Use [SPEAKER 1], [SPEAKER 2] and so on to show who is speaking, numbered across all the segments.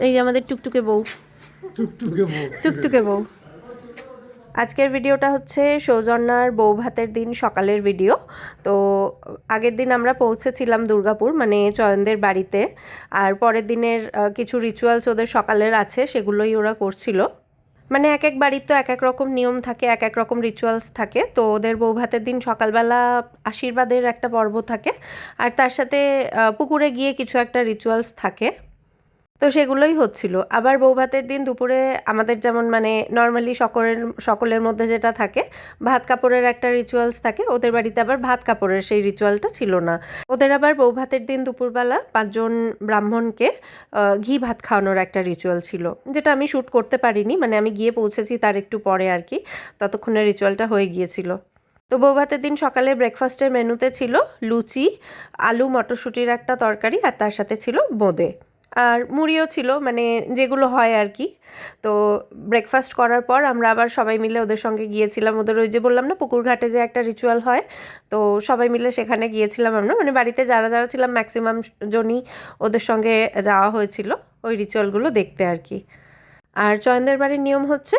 [SPEAKER 1] এই যে আমাদের টুকটুকে বউ, টুকটুকে বউ। আজকের ভিডিওটা হচ্ছে সৌজন্যার বউ ভাতের দিন সকালের ভিডিও। তো আগের দিন আমরা পৌঁছেছিলাম দুর্গাপুর, মানে চয়নদের বাড়িতে। আর পরের দিনের কিছু রিচুয়ালস ওদের সকালের আছে, সেগুলোই ওরা করছিল। মানে এক এক বাড়ির তো এক এক রকম নিয়ম থাকে, এক এক রকম রিচুয়ালস থাকে। তো ওদের বউ ভাতের দিন সকালবেলা আশীর্বাদের একটা পর্ব থাকে, আর তার সাথে পুকুরে গিয়ে কিছু একটা রিচুয়ালস থাকে। তো সেগুলোই হচ্ছিল। আবার বৌভাতের দিন দুপুরে আমাদের যেমন মানে নর্মালি সকলের মধ্যে যেটা থাকে, ভাত কাপড়ের একটা রিচুয়ালস থাকে, ওদের বাড়িতে আবার ভাত কাপড়ের সেই রিচুয়ালটা ছিল না। ওদের আবার বৌভাতের দিন দুপুরবেলা 5জন ব্রাহ্মণকে ঘি ভাত খাওয়ানোর একটা রিচুয়াল ছিল, যেটা আমি শ্যুট করতে পারিনি, মানে আমি গিয়ে পৌঁছেছি তার একটু পরে আর কি, ততক্ষণে রিচুয়ালটা হয়ে গিয়েছিল। তো বৌভাতের দিন সকালে ব্রেকফাস্টের মেনুতে ছিল লুচি, আলু মটরশুঁটির একটা তরকারি, আর তার সাথে ছিল বোঁদে, আর মুড়িও ছিল, মানে যেগুলো হয় আর কি। তো ব্রেকফাস্ট করার পর আমরা আবার সবাই মিলে ওদের সঙ্গে গিয়েছিলাম, ওদের ওই যে বললাম না পুকুর ঘাটে যে একটা রিচুয়াল হয়, তো সবাই মিলে সেখানে গিয়েছিলাম আমরা, মানে বাড়িতে যারা যারা ছিলাম ম্যাক্সিমাম জনই ওদের সঙ্গে যাওয়া হয়েছিল ওই রিচুয়ালগুলো দেখতে আর কি। আর চয়নদের বাড়ির নিয়ম হচ্ছে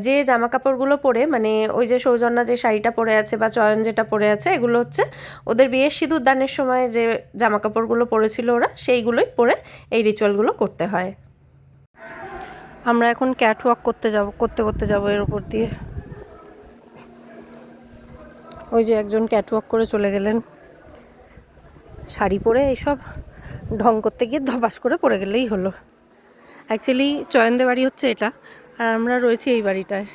[SPEAKER 1] যে জামা কাপড়গুলো পরে, মানে ওই যে সৌজন্যা যে শাড়িটা পরে আছে বা চয়ন যেটা পরে আছে, এগুলো হচ্ছে ওদের বিয়ের সিঁদুর দানের সময় যে জামা কাপড়গুলো পরেছিল ওরা, সেইগুলোই পরে এই রিচুয়ালগুলো করতে হয়। আমরা এখন ক্যাট ওয়াক করতে করতে যাব এর উপর দিয়ে। ওই যে একজন ক্যাট ওয়াক করে চলে গেলেন, শাড়ি পরে এইসব ঢং করতে গিয়ে ধপাস করে পড়ে গেলেই হলো। অ্যাকচুয়ালি চয়নদের বাড়ি হচ্ছে এটা, আর আমরা রয়েছি এই বাড়িটায়।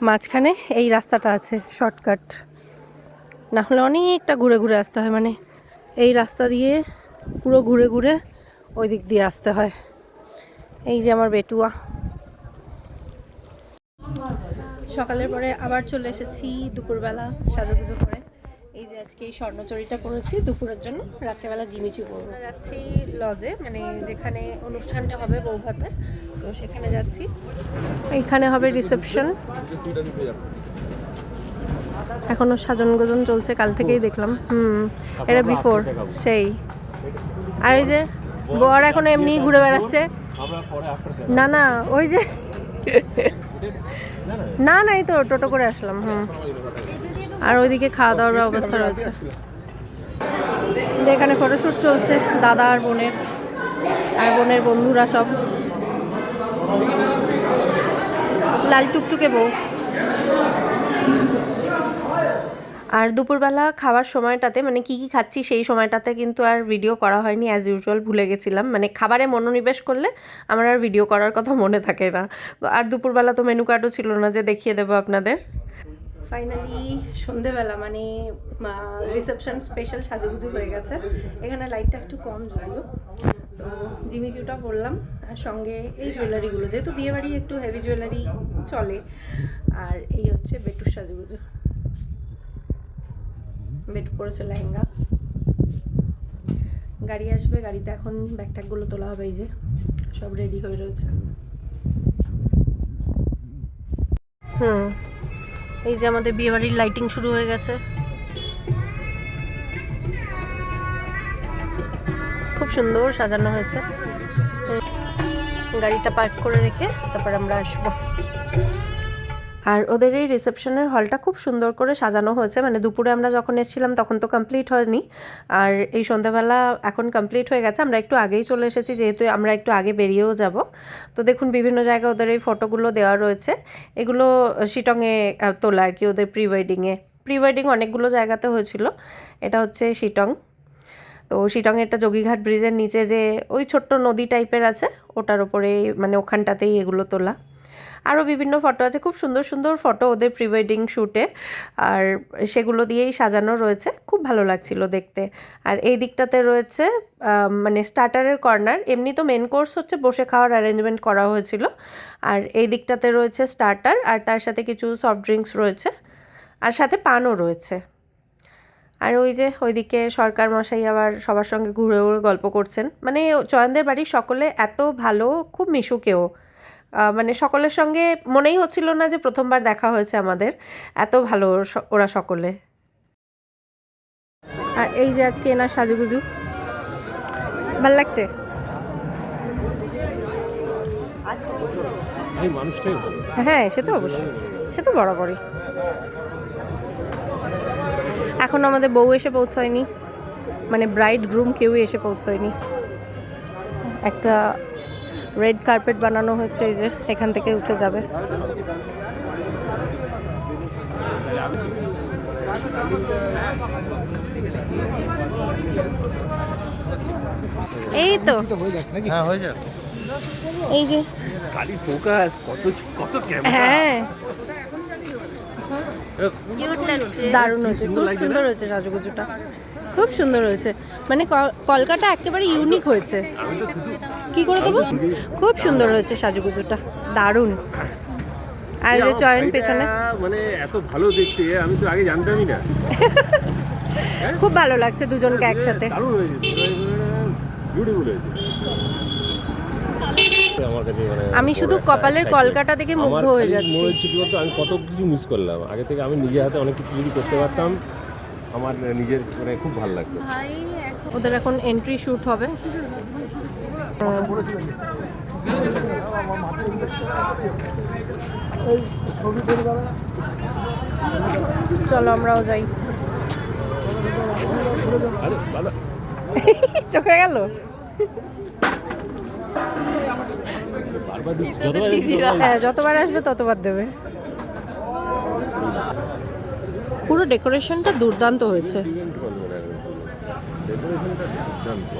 [SPEAKER 1] মাঝখানে এই রাস্তাটা আছে শর্টকাট, না হলে অনেকটা ঘুরে ঘুরে আসতে হয়, মানে এই রাস্তা দিয়ে পুরো ঘুরে ঘুরে ওই দিক দিয়ে আসতে হয়। এই যে আমার বেটুয়া। সকালের পরে আবার চলে এসেছি দুপুরবেলা সাজুগুজু করে। এই যে আজকে এই স্বর্ণচড়িটা পরেছি দুপুরের জন্য, রাত্রেবেলা জিমিচু পরবো। যাচ্ছি লজে, মানে যেখানে অনুষ্ঠানটা হবে বৌভাতের, তো সেখানে যাচ্ছি। এইখানে হবে রিসেপশন। এখনো সাজন গোজন চলছে, কাল থেকেই দেখলাম। এটা বিফোর সেই। আর ওই যে বর এখনো এমনি ঘুরে বেড়াচ্ছে। না না ওই যে না না এই তো টোটো করে আসলাম। আর ওইদিকে খাওয়া দাওয়ার অবস্থা রয়েছে। এখানে ফটোশ্যুট চলছে দাদা আর বোনের, আর বোনের বন্ধুরা সব। লাল টুকটুকে বউ। আর দুপুরবেলা খাওয়ার সময়টাতে মানে কি কি খাচ্ছি সেই সময়টাতে কিন্তু আর ভিডিও করা হয়নি, অ্যাজ ইউজুয়াল ভুলে গেছিলাম, মানে খাবারে মনোনিবেশ করলে আমার আর ভিডিও করার কথা মনে থাকে না। তো আর দুপুরবেলা তো মেনু কার্ডও ছিল না যে দেখিয়ে দেবো আপনাদের। ফাইনালি সন্ধেবেলা মানে রিসেপশন স্পেশাল সাজুগুজু হয়ে গেছে। এখানে লাইটটা একটু কম যদিও। তো জিমিচুটা পরলাম, আর সঙ্গে এই জুয়েলারিগুলো, যেহেতু বিয়েবাড়ি একটু হেভি জুয়েলারি চলে। আর এই হচ্ছে বেটুর সাজুগুজু। বেটু পরেছে লেহেঙ্গা। গাড়ি আসবে, গাড়িতে এখন ব্যাগ ট্যাগগুলো তোলা হবে। এই যে সব রেডি হয়ে রয়েছে। এই যে আমাদের বিয়েবাড়ির লাইটিং শুরু হয়ে গেছে, খুব সুন্দর সাজানো হয়েছে। গাড়িটা পার্ক করে রেখে তারপর আমরা আসবো। আর ওদের এই রিসেপশনের হলটা খুব সুন্দর করে সাজানো হয়েছে, মানে দুপুরে আমরা যখন এসেছিলাম তখন তো কমপ্লিট হয়নি, আর এই সন্ধ্যাবেলা এখন কমপ্লিট হয়ে গেছে। আমরা একটু আগেই চলে এসেছি, যেহেতু আমরা একটু আগে বেরিয়েও যাব। তো দেখুন বিভিন্ন জায়গায় ওদের এই ফটোগুলো দেওয়া রয়েছে, এগুলো শিটংয়ে তোলা আর কি, ওদের প্রি ওয়েডিং অনেকগুলো জায়গাতে হয়েছিল, এটা হচ্ছে শিটং। তো শিটংয়ে একটা যোগীঘাট ব্রিজের নিচে যে ওই ছোট্ট নদী টাইপের আছে, ওটার ওপরে মানে ওখানটাতেই এগুলো তোলা। আরও বিভিন্ন ফটো আছে, খুব সুন্দর সুন্দর ফটো ওদের প্রি ওয়েডিং শ্যুটে, আর সেগুলো দিয়েই সাজানো রয়েছে, খুব ভালো লাগছিল দেখতে। আর এই দিকটাতে রয়েছে মানে স্টার্টারের কর্নার, এমনি তো মেন কোর্স হচ্ছে বসে খাওয়ার অ্যারেঞ্জমেন্ট করা হয়েছিল, আর এই দিকটাতে রয়েছে স্টার্টার, আর তার সাথে কিছু সফট ড্রিঙ্কস রয়েছে, আর সাথে পানও রয়েছে। আর ওই যে ওইদিকে সরকার মশাই আবার সবার সঙ্গে ঘুরে ঘুরে গল্প করছেন, মানে চয়নদের বাড়ির সকলে এত ভালো, খুব মিশুকেও, মানে সকলের সঙ্গে মনেই হচ্ছিল না যে প্রথমবার দেখা হয়েছে আমাদের, এত ভালো ওরা সকলে। আর এই যে আজকে এনার সাজুগুজু ভাল লাগছে।
[SPEAKER 2] এই মানুষটাই ভালো।
[SPEAKER 1] হ্যাঁ সে তো অবশ্যই, সে তো বরাবরই। এখন আমাদের বউ এসে পৌঁছয়নি, মানে ব্রাইড গ্রুম কেউই এসে পৌঁছয়নি। একটা রেড কার্পেট বানানো হয়েছে, এই যে এখান থেকে উঠে যাবে। এই তো
[SPEAKER 2] হ্যাঁ হয়ে যাবে।
[SPEAKER 1] এই যে
[SPEAKER 2] খালি ফোকাস, কত কত ক্যামেরা।
[SPEAKER 1] হ্যাঁ
[SPEAKER 3] কিউট লাগছে।
[SPEAKER 1] দারুণ হয়েছে, খুব সুন্দর হয়েছে সাজুগুজুটা, খুব সুন্দর হয়েছে। মানে কলকাতা একেবারে ইউনিক হয়েছে।
[SPEAKER 2] আমি তো থুতু
[SPEAKER 1] কি করে দেবো, খুব সুন্দর হয়েছে সাজুগুজুটা, দারুণ। আর এই যে চয়ন পেছনে,
[SPEAKER 2] মানে এত ভালো দেখতে, আমি তো আগে জানতামই না।
[SPEAKER 1] খুব ভালো লাগছে দুজনকে একসাথে।
[SPEAKER 2] দারুণ হয়েছে, বিউটিফুল হয়েছে। আমার কাছে মানে
[SPEAKER 1] আমি শুধু কপালের কলকাটা দেখে মুগ্ধ হয়ে যাচ্ছি।
[SPEAKER 2] মনে হচ্ছে কি বলতো, আমি কত কিছু মিস করলাম। আগে থেকে আমি নিজের হাতে অনেক কিছু যদি করতে পারতাম, আমার নিজের মানে খুব ভালো লাগতো।
[SPEAKER 3] ভাই এখন
[SPEAKER 1] ওদের এখন এন্ট্রি শুট হবে। চলো আমরাও যাই।
[SPEAKER 2] আরে ভালো
[SPEAKER 1] চোখে গেল।
[SPEAKER 2] বারবার দিচ্ছি, যতবার দিচ্ছি ততবার
[SPEAKER 1] হ্যাঁ যতবার আসবে ততবার দেবে। পুরো ডেকোরেশনটা দুর্দান্ত হয়েছে।
[SPEAKER 2] ইভেন্ট করবো না এখন। ডেকোরেশনটা দুর্দান্ত।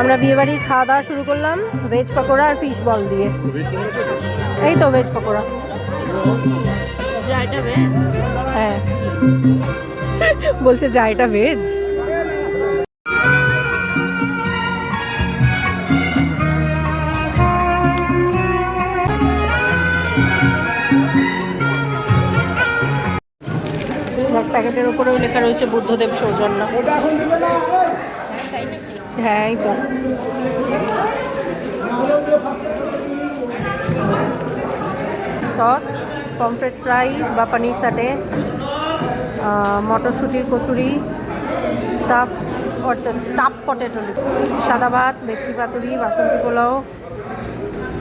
[SPEAKER 1] আমরা বিয়েবাড়ির খাওয়া দাওয়া শুরু করলাম ভেজ পকোড়া আর ফিশ বল দিয়ে। এই তো ভেজ পকোড়া।
[SPEAKER 3] জায়গা ভেজ।
[SPEAKER 1] হ্যাঁ বলছে যা এটা ভেজ। প্যাকেটের উপরেও লেখা রয়েছে বুদ্ধদেব সৌজন্য। হ্যাঁ এই তো সস, পমফ্রেট ফ্রাই বা পনির সাটে, মটরশুঁটির কচুরি, স্টাফ পটেটো, সাদা ভাত, ভেটকি পাতুরি, বাসন্তী পোলাও,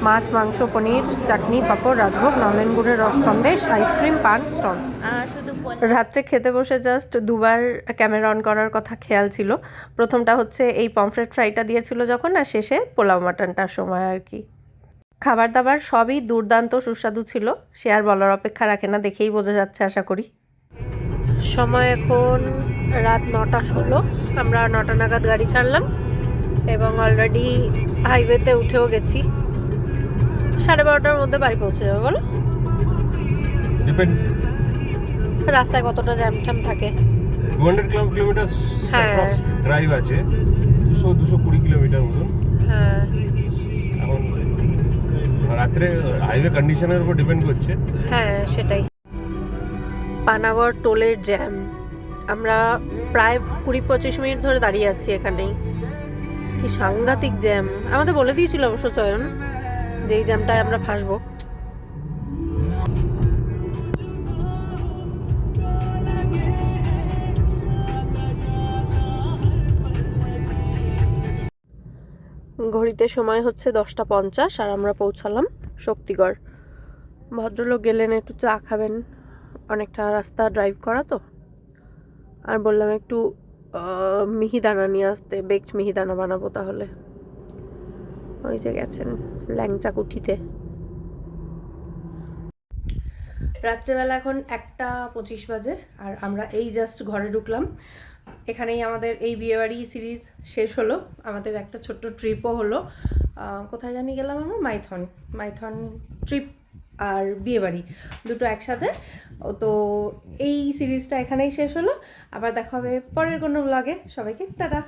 [SPEAKER 1] মাছ, মাংস, পনির, চাটনি, পাঁপড়, রাজভোগ, নলেন গুড়ের রস সন্দেশ, আইসক্রিম, পান স্টল।
[SPEAKER 3] শুধু
[SPEAKER 1] রাত্রে খেতে বসে জাস্ট দুবার ক্যামেরা অন করার কথা খেয়াল ছিল। প্রথমটা হচ্ছে এই পমফ্রেট ফ্রাইটা দিয়েছিল যখন, আর শেষে পোলাও মাটনটার সময় আর কি। খাবার দাবার সবই দুর্দান্ত সুস্বাদু ছিল, সে আর বলার অপেক্ষা রাখে না, দেখেই বোঝা যাচ্ছে আশা করি। সময় এখন রাত 9:16। আমরা 9টা নাগাদ গাড়ি ছাড়লাম এবং অলরেডি হাইওয়েতে উঠেও গেছি। 12:30টার মধ্যে বাড়ি পৌঁছে যাবে। বলো
[SPEAKER 2] ডিপেন্ড
[SPEAKER 1] রাস্তায় কতটা জ্যাম ট্যাম থাকে।
[SPEAKER 2] 200 কিলোমিটার
[SPEAKER 1] হ্যাঁ।
[SPEAKER 2] ড্রাইভ আছে, 220 কিলোমিটার মতন।
[SPEAKER 1] হ্যাঁ
[SPEAKER 2] এখন রাত্রে হাইওয়ে কন্ডিশনের উপর ডিপেন্ড করছে।
[SPEAKER 1] হ্যাঁ সেটাই। পানাগড় টোলের জ্যাম, আমরা প্রায় 20-25 মিনিট ধরে দাঁড়িয়ে আছি এখানেই। কি সাংঘাতিক জ্যাম। আমাদের বলে দিয়েছিল অবশ্য চয়ন যে এই জ্যামটায় আমরা ফাঁসবো। ঘড়িতে সময় হচ্ছে 10:50 আর আমরা পৌঁছালাম শক্তিগড়। ভদ্রলোক গেলেন একটু চা খাবেন, অনেকটা রাস্তা ড্রাইভ করা তো, আর বললাম একটু মিহিদানা নিয়ে আসতে, বেকড মিহিদানা বানাবো তাহলে। ওই যে গেছেন ল্যাংচা কুঠিতে। রাত্রেবেলা এখন 1:25 বাজে আর আমরা এই জাস্ট ঘরে ঢুকলাম। এখানেই আমাদের এই বিয়েবাড়ি সিরিজ শেষ হলো, আমাদের একটা ছোট্ট ট্রিপও হলো। কোথায় জানি গেলাম আমরা, মাইথন ট্রিপ আর বিয়েবাড়ি দুটো একসাথে। তো এই সিরিজটা এখানেই শেষ হলো, আবার দেখা হবে পরের কোনো ব্লগে। সবাইকে টাটা।